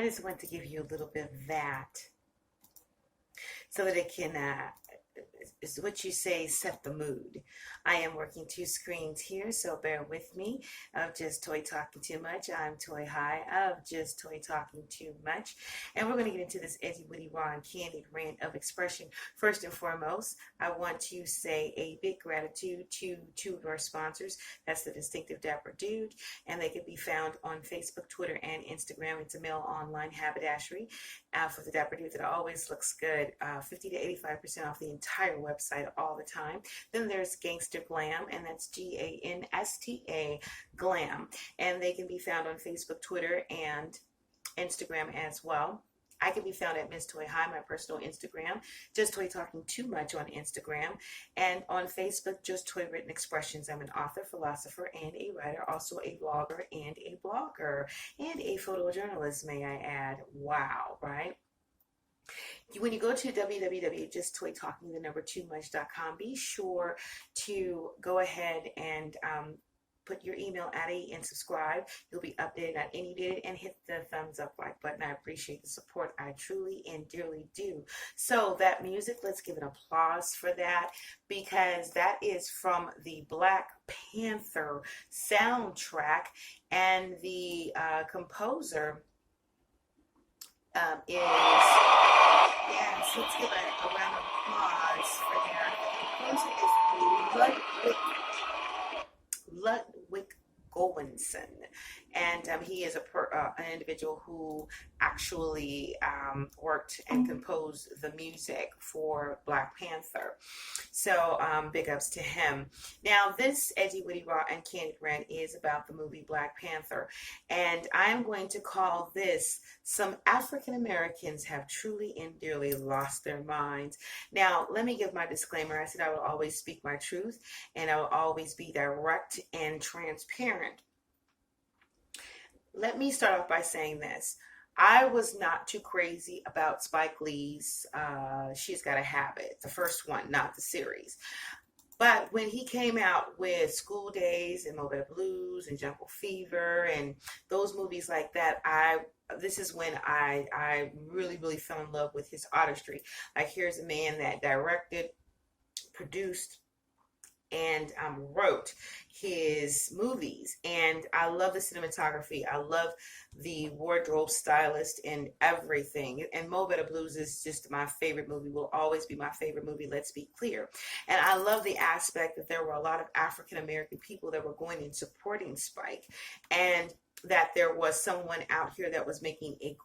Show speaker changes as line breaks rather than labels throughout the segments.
just want to give you a little bit of that so that it can, is what you say, set the mood. I am working two screens here, so bear with me. Of Just Toy Talking Too Much, I'm Toy High of Just Toy Talking Too Much, and we're going to get into this edgy, witty, raw, and candid rant of expression. First and foremost, I want to say a big gratitude to two of our sponsors. That's the Distinctive Dapper Dude, and they can be found on Facebook, Twitter, and Instagram. It's a male online haberdashery for the Dapper Dude that always looks good. 50 to 85% off the entire website all the time. Then there's Gangster Glam, and that's Gansta Glam, and they can be found on Facebook, Twitter, and Instagram as well. I can be found at Miss Toy High, my personal Instagram, Just Toy Talking Too Much on Instagram, and on Facebook, Just Toy Written Expressions. I'm an author, philosopher, and a writer, also a vlogger and a blogger, and a photojournalist, may I add. Wow, right? When you go to www.justtoytalking2much.com, be sure to go ahead and put your email at it and subscribe. You'll be updated on any day, and hit the thumbs up like button. I appreciate the support. I truly and dearly do. So that music, let's give an applause for that, because that is from the Black Panther soundtrack, and the composer is, yes, let's give a round of applause for that. The composer is Ludwig Göransson, and he is an individual who actually worked and composed the music for Black Panther. So big ups to him. Now, this edgy, witty, raw, and candid rant is about the movie Black Panther, and I'm going to call this "Some African Americans Have Truly and Dearly Lost Their Minds." Now, let me give my disclaimer. I said I will always speak my truth, and I will always be direct and transparent. Let me start off by saying this. I was not too crazy about Spike Lee's She's Gotta Have It, the first one, not the series. But when he came out with School Days and Mobile Blues and Jungle Fever and those movies like that, this is when I really, really fell in love with his artistry. Like, here's a man that directed, produced, and wrote his movies, and I love the cinematography. I love the wardrobe stylist and everything. And Mo Better Blues is just my favorite movie, will always be my favorite movie, let's be clear. And I love the aspect that there were a lot of African American people that were going and supporting Spike, and that there was someone out here that was making a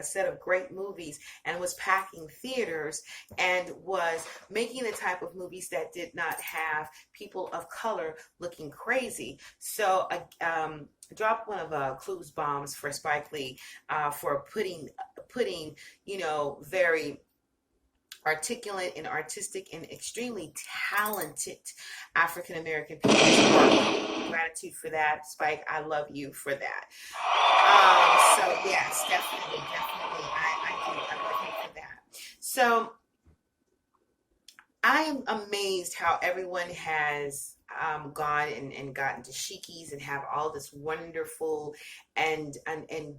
set of great movies, and was packing theaters, and was making the type of movies that did not have people of color looking crazy. So dropped one of Clue's bombs for Spike Lee for putting very articulate and artistic and extremely talented African American people to work. Gratitude for that, Spike. I love you for that. So yes, definitely, I love you for that. So I am amazed how everyone has gone and gotten to Shikis and have all this wonderful and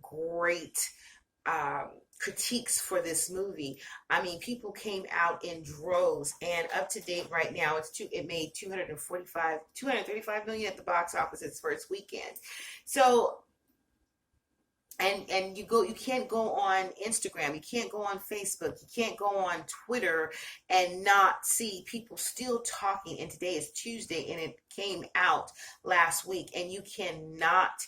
great critiques for this movie. I mean, people came out in droves, and up to date right now, it made 235 million at the box office its first weekend. So, and you can't go on Instagram, you can't go on Facebook, you can't go on Twitter and not see people still talking. And today is Tuesday, and it came out last week, and you cannot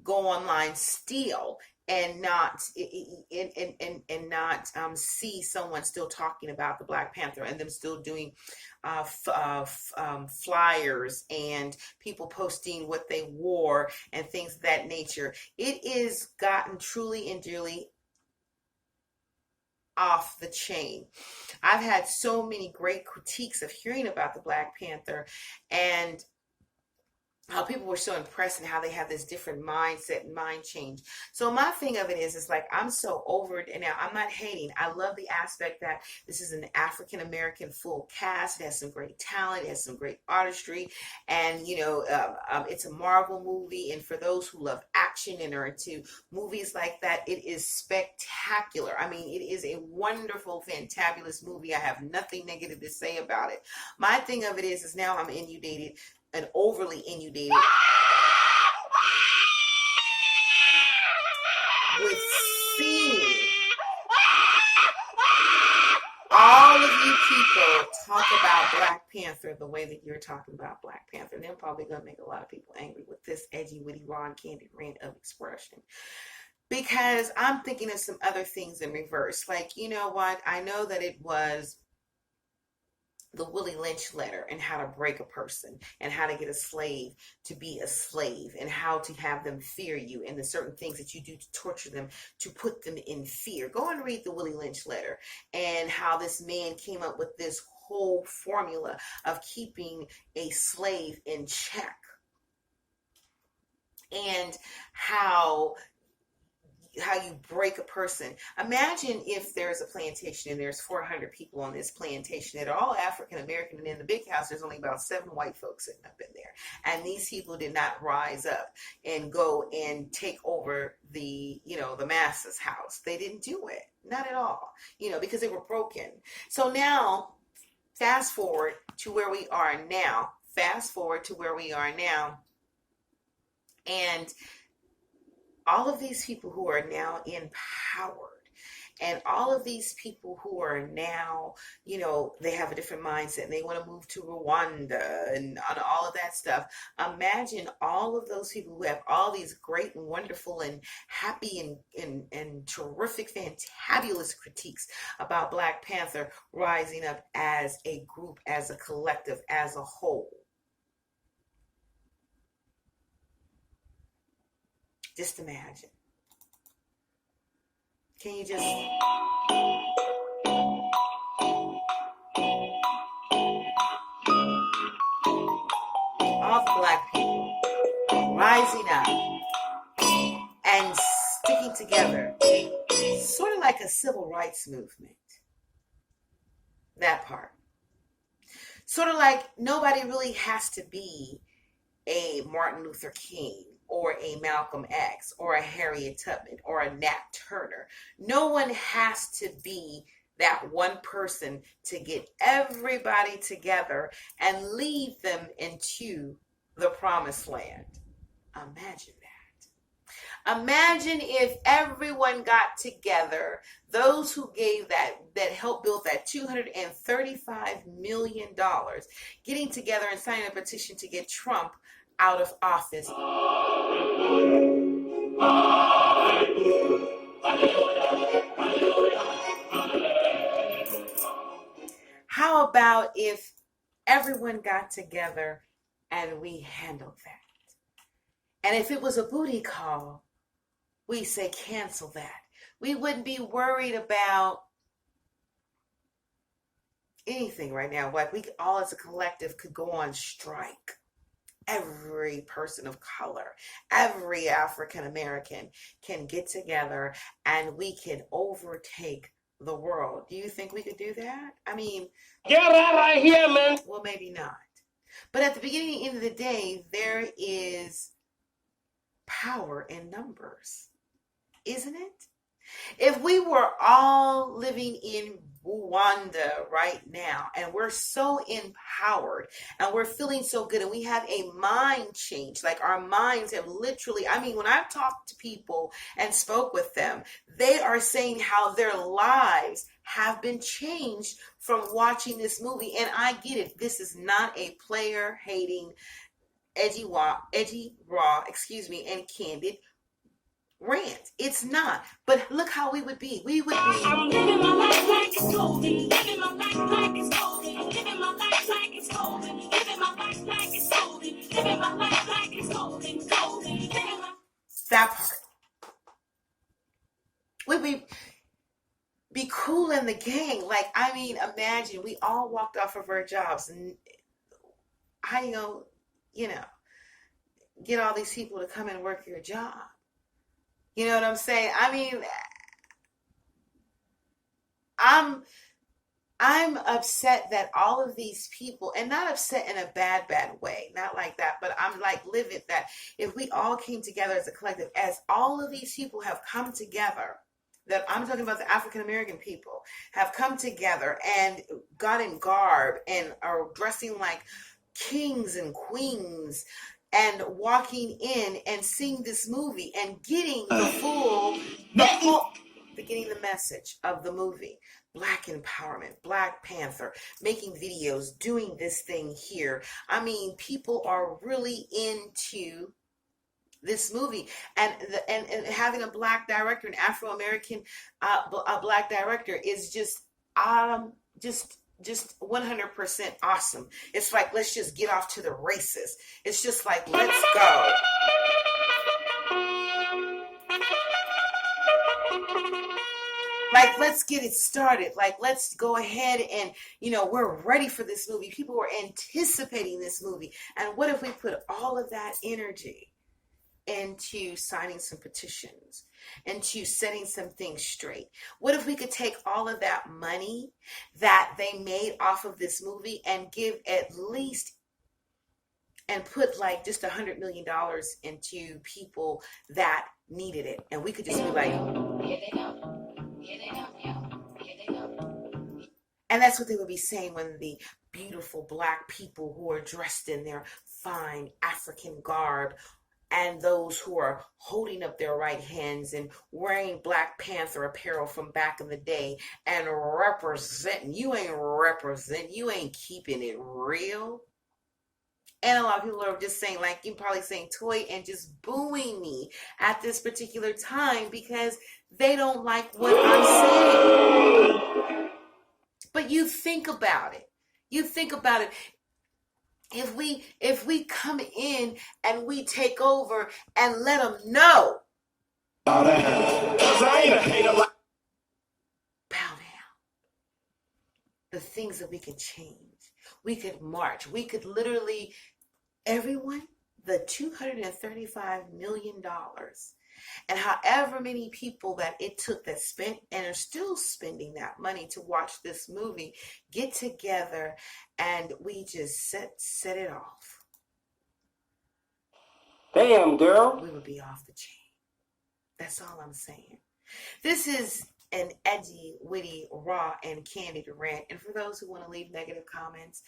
go online still and not see someone still talking about the Black Panther, and them still doing flyers and people posting what they wore and things of that nature. It is gotten truly and dearly off the chain. I've had so many great critiques of hearing about the Black Panther, and how people were so impressed and how they have this different mindset and mind change. So my thing of it is like I'm so over it, and now I'm not hating. I love the aspect that this is an African American full cast. It has some great talent, it has some great artistry, and it's a Marvel movie. And for those who love action and are into movies like that, it is spectacular. I mean, it is a wonderful, fantabulous movie. I have nothing negative to say about it. My thing of it is now I'm inundated and overly inundated with seeing all of you people talk about Black Panther the way that you're talking about Black Panther. And they're probably going to make a lot of people angry with this edgy, witty, raw, and candid rant of expression. Because I'm thinking of some other things in reverse. Like, you know what? I know that it was the Willie Lynch letter and how to break a person and how to get a slave to be a slave and how to have them fear you and the certain things that you do to torture them to put them in fear. Go and read the Willie Lynch letter and how this man came up with this whole formula of keeping a slave in check and how you break a person. Imagine if there's a plantation and there's 400 people on this plantation that are all African American, and in the big house there's only about 7 white folks sitting up in there, and these people did not rise up and go and take over the masses house. They didn't do it, not at all, because they were broken. So now fast forward to where we are now, and all of these people who are now empowered, and all of these people who are now, they have a different mindset and they want to move to Rwanda and all of that stuff. Imagine all of those people who have all these great and wonderful and happy and terrific, fantabulous critiques about Black Panther rising up as a group, as a collective, as a whole. Just imagine. Can you just... all the Black people rising up and sticking together, sort of like a civil rights movement. That part. Sort of like nobody really has to be a Martin Luther King or a Malcolm X or a Harriet Tubman or a Nat Turner. No one has to be that one person to get everybody together and lead them into the promised land. Imagine that. Imagine if everyone got together, those who gave that helped build that $235 million, getting together and signing a petition to get Trump out of office. How about if everyone got together and we handled that? And if it was a booty call, we say cancel that. We wouldn't be worried about anything right now. Like we all as a collective could go on strike. Every person of color, every African American can get together and we can overtake the world. Do you think we could do that? I mean, get out of here, man. Well, maybe not. But at the beginning and end of the day, there is power in numbers, isn't it? If we were all living in Rwanda right now and we're so empowered and we're feeling so good and we have a mind change, like our minds have literally, I mean, when I've talked to people and spoke with them, they are saying how their lives have been changed from watching this movie. And I get it. This is not a player hating, edgy, raw, and candid rant. It's not. But look how we would be. We would be. I'm living my life like it's golden. Living my life like it's golden. Living my life like it's golden. Living my life like it's golden. Living my life like it's golden. Golden. That part. We'd be cool in the gang. Like, I mean, imagine we all walked off of our jobs and get all these people to come and work your job? You know what I'm saying? I mean, I'm I'm upset that all of these people, and not upset in a bad way, not like that, but I'm like livid that if we all came together as a collective, as all of these people have come together, that I'm talking about the African American people, have come together and got in garb and are dressing like kings and queens and walking in and seeing this movie and getting getting the message of the movie. Black empowerment, Black Panther, making videos, doing this thing here. I mean, people are really into this movie, and and having a Black director, an Afro-American a Black director, is just 100% awesome. It's like, let's just get off to the races. It's just like, let's go. Like, let's get it started. Like, let's go ahead and, we're ready for this movie. People were anticipating this movie. And what if we put all of that energy into signing some petitions, into setting some things straight? What if we could take all of that money that they made off of this movie and give at least and put like just $100 million into people that needed it? And we could just be like, here they go. Here they go, here they go. And that's what they would be saying when the beautiful Black people who are dressed in their fine African garb, and those who are holding up their right hands and wearing Black Panther apparel from back in the day and representing. You ain't keeping it real. And a lot of people are just saying, like, you're probably saying toy and just booing me at this particular time because they don't like what I'm saying. But you think about it. If we come in and we take over and let them know, bow down, the things that we could change. We could march. We could literally, everyone, the $235 million, and however many people that it took that spent and are still spending that money to watch this movie, get together and we just set it off.
Damn, girl.
We would be off the chain. That's all I'm saying. This is an edgy, witty, raw, and candid rant. And for those who want to leave negative comments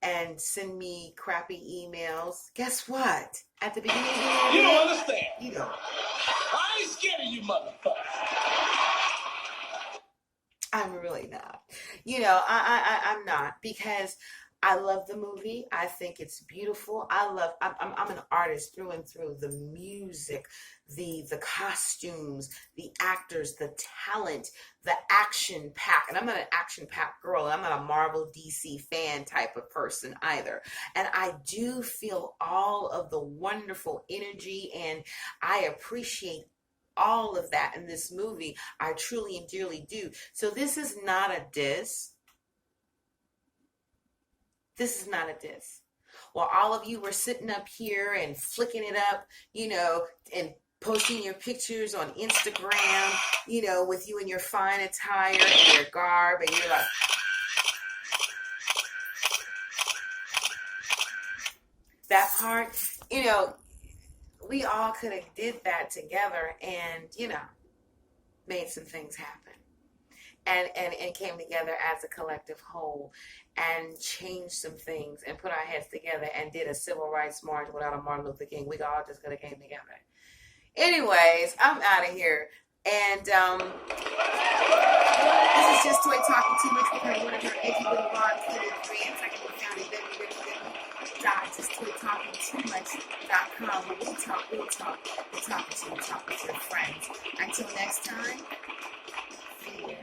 and send me crappy emails, guess what? At the beginning of the video,
you don't understand.
You don't.
I ain't scared of you, motherfucker.
I'm really not. I'm not, because I love the movie. I think it's beautiful. I'm an artist through and through. The music, the costumes, the actors, the talent, the action pack. And I'm not an action pack girl. I'm not a Marvel DC fan type of person either. And I do feel all of the wonderful energy, and I appreciate all of that in this movie. I truly and dearly do. So this is not a diss. This is not a diss. While all of you were sitting up here and flicking it up, and posting your pictures on Instagram, with you in your fine attire and your garb, and you're like, that part, we all could have did that together and, made some things happen. And came together as a collective whole and changed some things and put our heads together and did a civil rights march without a Martin Luther King. We all just could have came together. Anyways, I'm out of here. And this is just Toy Talking Too Much with her, one of her edgy little blonde little friends. I can be found at www.justtoytalkingtoomuch.com. When we talk, we'll talk. We're talking to you, talk with your friends. Until next time, fear.